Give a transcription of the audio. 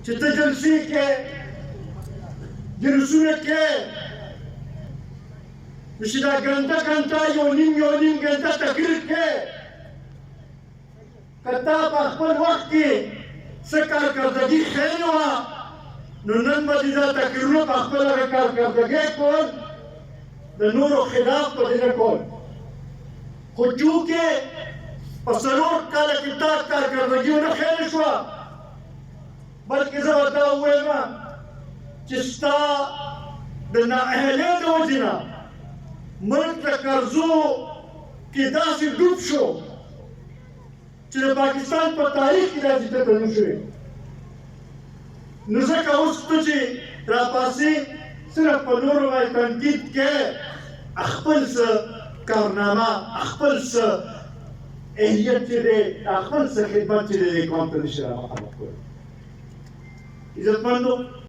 چې ته جلسې کې جلسونه کې نو چې دا ګنټه یو نیم ګنټه تقریر کې که تا په خپل وخت کې څه کارکردګي ښه نه وه نو نن به دې دا تقریرونه په خپله کارکردګۍ کول د نورو خلاف به دې نه کول خو چونکې په 4 کاله کې تا کارکردګي ونه ښه نه شوه بلکې زه به دا ووایم چې ستا د نااهلۍ د وجې نه ملک د قرضو کې داسې ډوب شو چې د پاکستان په تاریخ کې داسې ټکر نه شوی نو ځکه اوس ته چې راپاسې صرف په نورو باندې تنقید کې خپل څه کارنامه خپل څه اهلیت چې دی خپل څه خدمت چې دی قوم ته نشي رامخامخ کولی عزتمندو